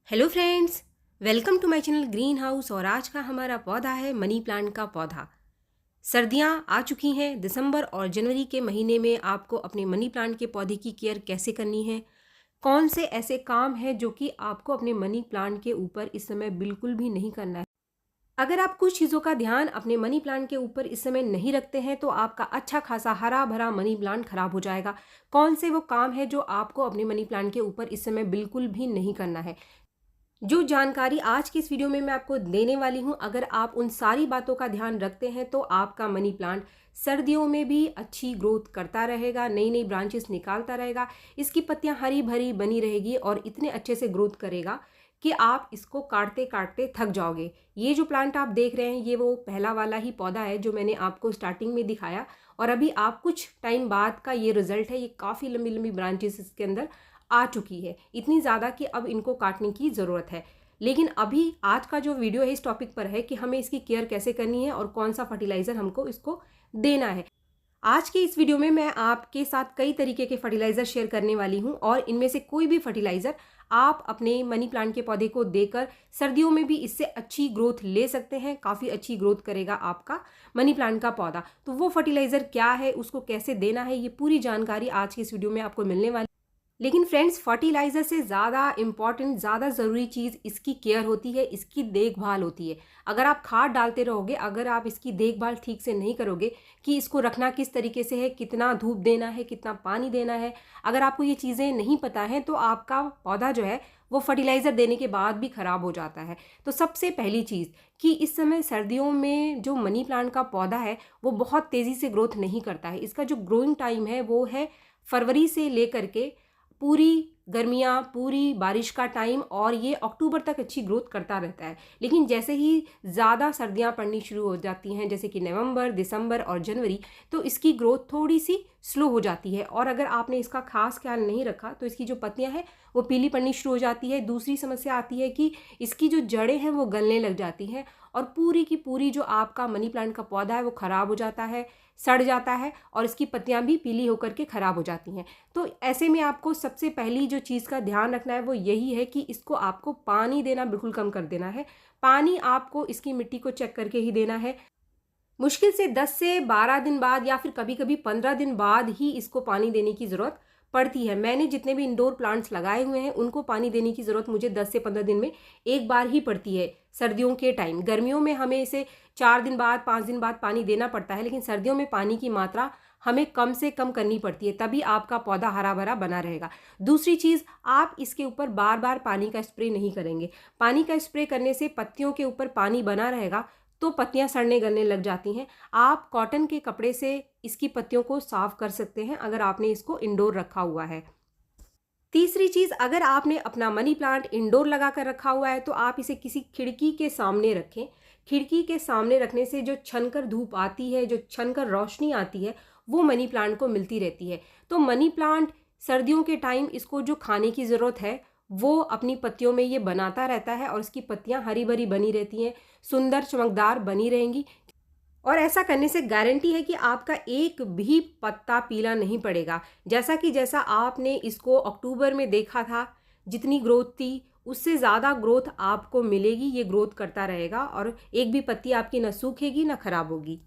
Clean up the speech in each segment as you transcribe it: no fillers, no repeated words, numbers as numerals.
Hello friends, welcome to my channel green house. और आज का हमारा पौधा है मनी प्लांट का पौधा। सर्दियां आ चुकी हैं। दिसंबर और जनवरी के महीने में आपको अपने मनी प्लांट के पौधे की केयर कैसे करनी है, कौन से ऐसे काम हैं जो कि आपको अपने मनी प्लांट के ऊपर इस समय बिल्कुल भी नहीं करना है। अगर आप कुछ चीज़ों का ध्यान अपने मनी प्लांट के ऊपर इस समय नहीं रखते हैं तो आपका अच्छा खासा हरा भरा मनी प्लांट खराब हो जाएगा। कौन से वो काम है जो आपको अपने मनी प्लांट के ऊपर इस समय बिल्कुल भी नहीं करना है, जो जानकारी आज की इस वीडियो में मैं आपको देने वाली हूं, अगर आप उन सारी बातों का ध्यान रखते हैं तो आपका मनी प्लांट सर्दियों में भी अच्छी ग्रोथ करता रहेगा, नई नई ब्रांचेस निकालता रहेगा, इसकी पत्तियां हरी भरी बनी रहेगी और इतने अच्छे से ग्रोथ करेगा कि आप इसको काटते काटते थक जाओगे। ये जो प्लांट आप देख रहे हैं ये वो पहला वाला ही पौधा है जो मैंने आपको स्टार्टिंग में दिखाया, और अभी आप कुछ टाइम बाद का ये रिजल्ट है। ये काफ़ी लंबी लंबी ब्रांचेस इसके अंदर आ चुकी है, इतनी ज़्यादा कि अब इनको काटने की ज़रूरत है। लेकिन अभी आज का जो वीडियो है इस टॉपिक पर है कि हमें इसकी केयर कैसे करनी है और कौन सा फर्टिलाइज़र हमको इसको देना है। आज के इस वीडियो में मैं आपके साथ कई तरीके के फर्टिलाइज़र शेयर करने वाली हूं, और इनमें से कोई भी फर्टिलाइज़र आप अपने मनी प्लांट के पौधे को देकर सर्दियों में भी इससे अच्छी ग्रोथ ले सकते हैं। काफ़ी अच्छी ग्रोथ करेगा आपका मनी प्लांट का पौधा। तो वो फर्टिलाइज़र क्या है, उसको कैसे देना है, ये पूरी जानकारी आज की इस वीडियो में आपको मिलने वाली। लेकिन फ्रेंड्स, फर्टिलाइज़र से ज़्यादा इम्पॉर्टेंट, ज़्यादा ज़रूरी चीज़ इसकी केयर होती है, इसकी देखभाल होती है। अगर आप खाद डालते रहोगे, अगर आप इसकी देखभाल ठीक से नहीं करोगे कि इसको रखना किस तरीके से है, कितना धूप देना है, कितना पानी देना है, अगर आपको ये चीज़ें नहीं पता हैं तो आपका पौधा जो है वो फर्टिलाइज़र देने के बाद भी ख़राब हो जाता है। तो सबसे पहली चीज़ कि इस समय सर्दियों में जो मनी प्लांट का पौधा है वो बहुत तेज़ी से ग्रोथ नहीं करता है। इसका जो ग्रोइंग टाइम है वो है फरवरी से लेकर के पूरी गर्मियाँ, पूरी बारिश का टाइम, और ये अक्टूबर तक अच्छी ग्रोथ करता रहता है। लेकिन जैसे ही ज़्यादा सर्दियाँ पड़नी शुरू हो जाती हैं, जैसे कि नवंबर, दिसंबर और जनवरी, तो इसकी ग्रोथ थोड़ी सी स्लो हो जाती है। और अगर आपने इसका खास ख्याल नहीं रखा तो इसकी जो पत्तियां हैं वो पीली पड़नी शुरू हो जाती है। दूसरी समस्या आती है कि इसकी जो जड़ें हैं वो गलने लग जाती हैं, और पूरी की पूरी जो आपका मनी प्लांट का पौधा है वो ख़राब हो जाता है, सड़ जाता है, और इसकी पत्तियां भी पीली होकर के ख़राब हो जाती हैं। तो ऐसे में आपको सबसे पहली जो चीज़ का ध्यान रखना है वो यही है कि इसको आपको पानी देना बिल्कुल कम कर देना है। पानी आपको इसकी मिट्टी को चेक करके ही देना है। मुश्किल से 10 से 12 दिन बाद या फिर कभी कभी 15 दिन बाद ही इसको पानी देने की ज़रूरत पड़ती है। मैंने जितने भी इंडोर प्लांट्स लगाए हुए हैं उनको पानी देने की ज़रूरत मुझे 10 से 15 दिन में एक बार ही पड़ती है सर्दियों के टाइम। गर्मियों में हमें इसे 4 दिन बाद, 5 दिन बाद पानी देना पड़ता है, लेकिन सर्दियों में पानी की मात्रा हमें कम से कम करनी पड़ती है, तभी आपका पौधा हरा भरा बना रहेगा। दूसरी चीज़, आप इसके ऊपर बार बार पानी का स्प्रे नहीं करेंगे। पानी का स्प्रे करने से पत्तियों के ऊपर पानी बना रहेगा तो पत्तियां सड़ने गलने लग जाती हैं। आप कॉटन के कपड़े से इसकी पत्तियों को साफ कर सकते हैं अगर आपने इसको इंडोर रखा हुआ है। तीसरी चीज़, अगर आपने अपना मनी प्लांट इंडोर लगा कर रखा हुआ है तो आप इसे किसी खिड़की के सामने रखें। खिड़की के सामने रखने से जो छनकर धूप आती है, जो छनकर रोशनी आती है, वो मनी प्लांट को मिलती रहती है। तो मनी प्लांट सर्दियों के टाइम इसको जो खाने की ज़रूरत है वो अपनी पत्तियों में ये बनाता रहता है, और इसकी पत्तियां हरी भरी बनी रहती हैं, सुंदर चमकदार बनी रहेंगी। और ऐसा करने से गारंटी है कि आपका एक भी पत्ता पीला नहीं पड़ेगा। जैसा आपने इसको अक्टूबर में देखा था, जितनी ग्रोथ थी उससे ज़्यादा ग्रोथ आपको मिलेगी। ये ग्रोथ करता रहेगा और एक भी पत्ती आपकी न सूखेगी न खराब होगी।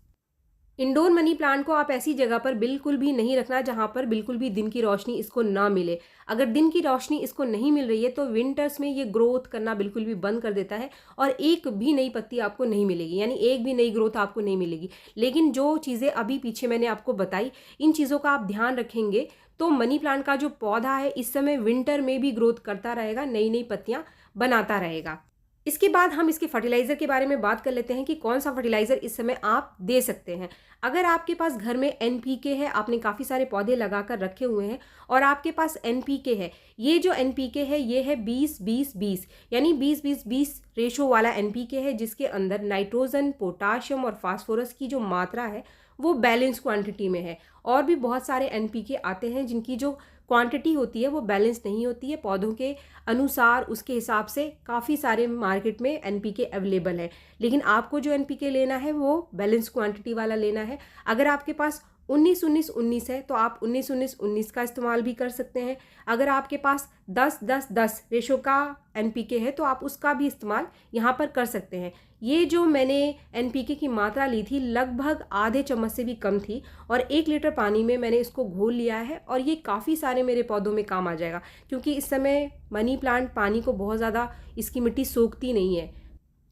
इंडोर मनी प्लांट को आप ऐसी जगह पर बिल्कुल भी नहीं रखना जहां पर बिल्कुल भी दिन की रोशनी इसको ना मिले। अगर दिन की रोशनी इसको नहीं मिल रही है तो विंटर्स में ये ग्रोथ करना बिल्कुल भी बंद कर देता है, और एक भी नई पत्ती आपको नहीं मिलेगी, यानी एक भी नई ग्रोथ आपको नहीं मिलेगी। लेकिन जो चीज़ें अभी पीछे मैंने आपको बताई, इन चीज़ों का आप ध्यान रखेंगे तो मनी प्लांट का जो पौधा है इस समय विंटर में भी ग्रोथ करता रहेगा, नई नई पत्तियां बनाता रहेगा। इसके बाद हम इसके फर्टिलाइज़र के बारे में बात कर लेते हैं कि कौन सा फर्टिलाइज़र इस समय आप दे सकते हैं। अगर आपके पास घर में एनपीके है, आपने काफ़ी सारे पौधे लगाकर रखे हुए हैं और आपके पास एनपीके है, ये जो एनपीके है ये है 20-20-20, यानी 20-20-20 रेशो वाला एनपीके है, जिसके अंदर नाइट्रोजन, पोटाशियम और फास्फोरस की जो मात्रा है वो बैलेंस क्वांटिटी में है। और भी बहुत सारे एनपीके आते हैं जिनकी जो क्वांटिटी होती है वो बैलेंस नहीं होती है। पौधों के अनुसार उसके हिसाब से काफ़ी सारे मार्केट में एनपीके अवेलेबल है, लेकिन आपको जो एनपीके लेना है वो बैलेंस क्वांटिटी वाला लेना है। अगर आपके पास 19-19-19 है तो आप 19-19-19 का इस्तेमाल भी कर सकते हैं। अगर आपके पास 10-10-10 रेशो का एनपीके है तो आप उसका भी इस्तेमाल यहाँ पर कर सकते हैं। ये जो मैंने एनपीके की मात्रा ली थी लगभग आधे चम्मच से भी कम थी और 1 लीटर पानी में मैंने इसको घोल लिया है और ये काफ़ी सारे मेरे पौधों में काम आ जाएगा, क्योंकि इस समय मनी प्लांट पानी को बहुत ज़्यादा इसकी मिट्टी सोखती नहीं है।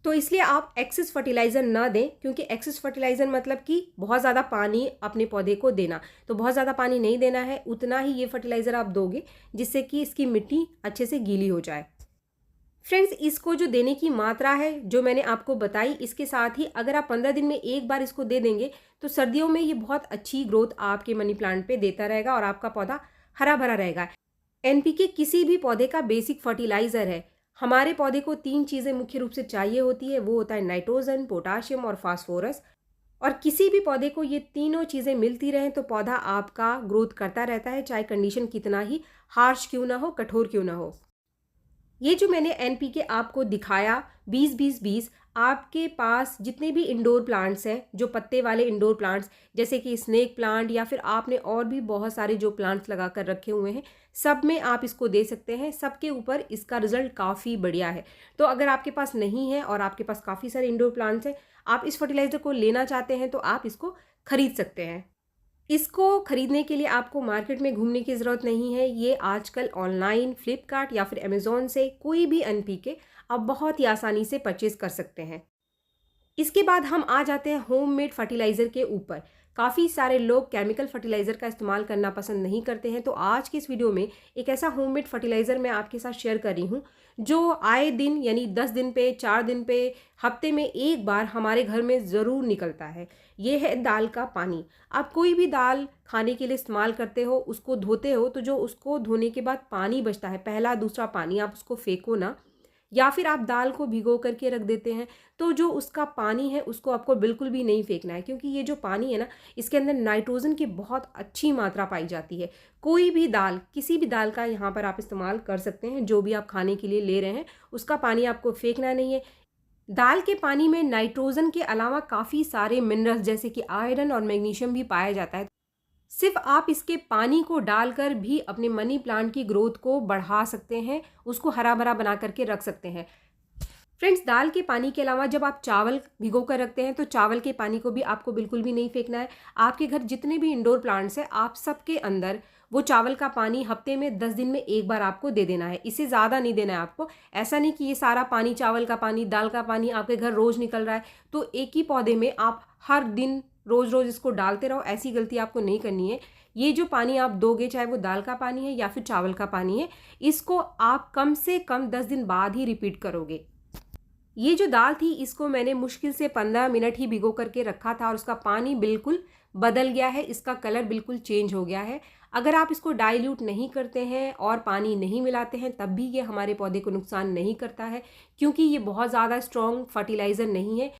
तो इसलिए आप एक्सेस फर्टिलाइज़र ना दें, क्योंकि एक्सेस फर्टिलाइज़र मतलब कि बहुत ज़्यादा पानी अपने पौधे को देना। तो बहुत ज़्यादा पानी नहीं देना है, उतना ही ये फर्टिलाइज़र आप दोगे जिससे कि इसकी मिट्टी अच्छे से गीली हो जाए। फ्रेंड्स, इसको जो देने की मात्रा है जो मैंने आपको बताई, इसके साथ ही अगर आप 15 दिन में एक बार इसको दे देंगे तो सर्दियों में ये बहुत अच्छी ग्रोथ आपके मनी प्लांट पे देता रहेगा और आपका पौधा हरा भरा रहेगा। एनपीके किसी भी पौधे का बेसिक फर्टिलाइज़र है। हमारे पौधे को 3 चीज़ें मुख्य रूप से चाहिए होती है, वो होता है नाइट्रोजन, पोटाशियम और फास्फोरस। और किसी भी पौधे को ये तीनों चीज़ें मिलती रहें तो पौधा आपका ग्रोथ करता रहता है, चाहे कंडीशन कितना ही हार्श क्यों ना हो, कठोर क्यों ना हो। ये जो मैंने एनपीके आपको दिखाया 20-20-20, आपके पास जितने भी इंडोर प्लांट्स हैं, जो पत्ते वाले इंडोर प्लांट्स जैसे कि स्नेक प्लांट या फिर आपने और भी बहुत सारे जो प्लांट्स लगा कर रखे हुए हैं, सब में आप इसको दे सकते हैं। सबके ऊपर इसका रिजल्ट काफ़ी बढ़िया है। तो अगर आपके पास नहीं है और आपके पास काफ़ी सारे इंडोर प्लांट्स हैं, आप इस फर्टिलाइज़र को लेना चाहते हैं तो आप इसको खरीद सकते हैं। इसको खरीदने के लिए आपको मार्केट में घूमने की ज़रूरत नहीं है। ये आजकल ऑनलाइन फ्लिपकार्ट या फिर अमेज़ॉन से कोई भी एनपीके आप बहुत ही आसानी से परचेज़ कर सकते हैं। इसके बाद हम आ जाते हैं होममेड फर्टिलाइज़र के ऊपर। काफ़ी सारे लोग केमिकल फर्टिलाइज़र का इस्तेमाल करना पसंद नहीं करते हैं, तो आज की इस वीडियो में एक ऐसा होममेड फर्टिलाइज़र मैं आपके साथ शेयर कर रही हूँ जो आए दिन यानी 10 दिन पे, 4 दिन पे, हफ्ते में एक बार हमारे घर में ज़रूर निकलता है। ये है दाल का पानी। आप कोई भी दाल खाने के लिए इस्तेमाल करते हो, उसको धोते हो, तो जो उसको धोने के बाद पानी बचता है, पहला दूसरा पानी, आप उसको फेंको ना, या फिर आप दाल को भिगो करके रख देते हैं, तो जो उसका पानी है उसको आपको बिल्कुल भी नहीं फेंकना है, क्योंकि ये जो पानी है ना, इसके अंदर नाइट्रोजन की बहुत अच्छी मात्रा पाई जाती है। कोई भी दाल, किसी भी दाल का यहाँ पर आप इस्तेमाल कर सकते हैं, जो भी आप खाने के लिए ले रहे हैं उसका पानी आपको फेंकना नहीं है। दाल के पानी में नाइट्रोजन के अलावा काफ़ी सारे मिनरल्स जैसे कि आयरन और मैग्नीशियम भी पाया जाता है। सिर्फ आप इसके पानी को डालकर भी अपने मनी प्लांट की ग्रोथ को बढ़ा सकते हैं, उसको हरा भरा बना करके रख सकते हैं। फ्रेंड्स, दाल के पानी के अलावा जब आप चावल भिगो कर रखते हैं तो चावल के पानी को भी आपको बिल्कुल भी नहीं फेंकना है। आपके घर जितने भी इंडोर प्लांट्स हैं, आप सबके अंदर वो चावल का पानी हफ्ते में 10 दिन में एक बार आपको दे देना है। इससे ज़्यादा नहीं देना है आपको। ऐसा नहीं कि ये सारा पानी, चावल का पानी, दाल का पानी आपके घर रोज़ निकल रहा है तो एक ही पौधे में आप हर दिन रोज़ रोज़ इसको डालते रहो। ऐसी गलती आपको नहीं करनी है। ये जो पानी आप दोगे, चाहे वो दाल का पानी है या फिर चावल का पानी है, इसको आप कम से कम 10 दिन बाद ही रिपीट करोगे। ये जो दाल थी इसको मैंने मुश्किल से 15 मिनट ही भिगो करके रखा था और उसका पानी बिल्कुल बदल गया है, इसका कलर बिल्कुल चेंज हो गया है। अगर आप इसको डाइल्यूट नहीं करते हैं और पानी नहीं मिलाते हैं तब भी ये हमारे पौधे को नुकसान नहीं करता है, क्योंकि ये बहुत ज़्यादा स्ट्रॉन्ग फर्टिलाइज़र नहीं है।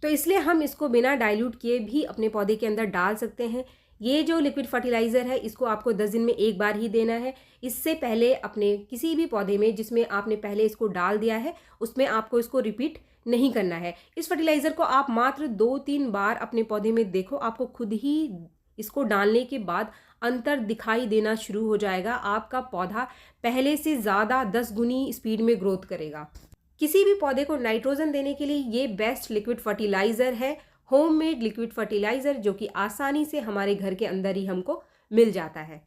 तो इसलिए हम इसको बिना डाइल्यूट किए भी अपने पौधे के अंदर डाल सकते हैं। ये जो लिक्विड फर्टिलाइज़र है इसको आपको 10 दिन में एक बार ही देना है। इससे पहले अपने किसी भी पौधे में जिसमें आपने पहले इसको डाल दिया है उसमें आपको इसको रिपीट नहीं करना है। इस फर्टिलाइज़र को आप मात्र 2-3 बार अपने पौधे में देखो, आपको खुद ही इसको डालने के बाद अंतर दिखाई देना शुरू हो जाएगा। आपका पौधा पहले से ज़्यादा 10 गुनी स्पीड में ग्रोथ करेगा। किसी भी पौधे को नाइट्रोजन देने के लिए ये बेस्ट लिक्विड फर्टिलाइज़र है, होममेड लिक्विड फर्टिलाइज़र, जो कि आसानी से हमारे घर के अंदर ही हमको मिल जाता है।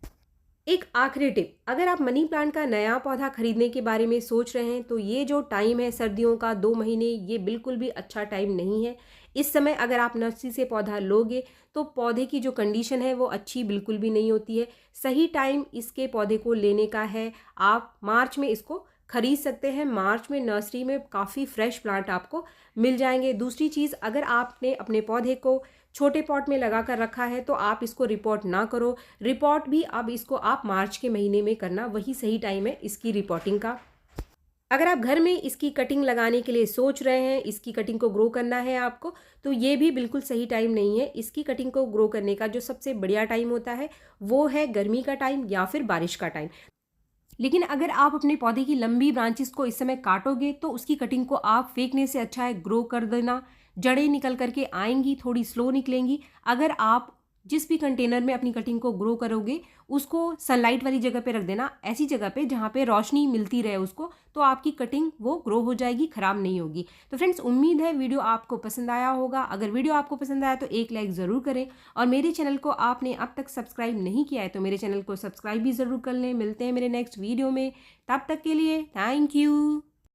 एक आखिरी टिप, अगर आप मनी प्लांट का नया पौधा खरीदने के बारे में सोच रहे हैं तो ये जो टाइम है सर्दियों का 2 महीने, ये बिल्कुल भी अच्छा टाइम नहीं है। इस समय अगर आप नर्सरी से पौधा लोगे तो पौधे की जो कंडीशन है वो अच्छी बिल्कुल भी नहीं होती है। सही टाइम इसके पौधे को लेने का है, आप मार्च में इसको खरीद सकते हैं। मार्च में नर्सरी में काफ़ी फ्रेश प्लांट आपको मिल जाएंगे। दूसरी चीज़, अगर आपने अपने पौधे को छोटे पॉट में लगा कर रखा है तो आप इसको रिपोर्ट ना करो। रिपोर्ट भी अब इसको आप मार्च के महीने में करना, वही सही टाइम है इसकी रिपोर्टिंग का। अगर आप घर में इसकी कटिंग लगाने के लिए सोच रहे हैं, इसकी कटिंग को ग्रो करना है आपको, तो ये भी बिल्कुल सही टाइम नहीं है। इसकी कटिंग को ग्रो करने का जो सबसे बढ़िया टाइम होता है वो है गर्मी का टाइम या फिर बारिश का टाइम। लेकिन अगर आप अपने पौधे की लंबी ब्रांचेस को इस समय काटोगे तो उसकी कटिंग को आप फेंकने से अच्छा है ग्रो कर देना। जड़ें निकल करके आएंगी, थोड़ी स्लो निकलेंगी। अगर आप जिस भी कंटेनर में अपनी कटिंग को ग्रो करोगे उसको सनलाइट वाली जगह पे रख देना, ऐसी जगह पे जहाँ पे रोशनी मिलती रहे उसको, तो आपकी कटिंग वो ग्रो हो जाएगी, ख़राब नहीं होगी। तो फ्रेंड्स, उम्मीद है वीडियो आपको पसंद आया होगा। अगर वीडियो आपको पसंद आया तो एक लाइक ज़रूर करें, और मेरे चैनल को आपने अब तक सब्सक्राइब नहीं किया है तो मेरे चैनल को सब्सक्राइब भी ज़रूर कर लें। मिलते हैं मेरे नेक्स्ट वीडियो में, तब तक के लिए थैंक यू।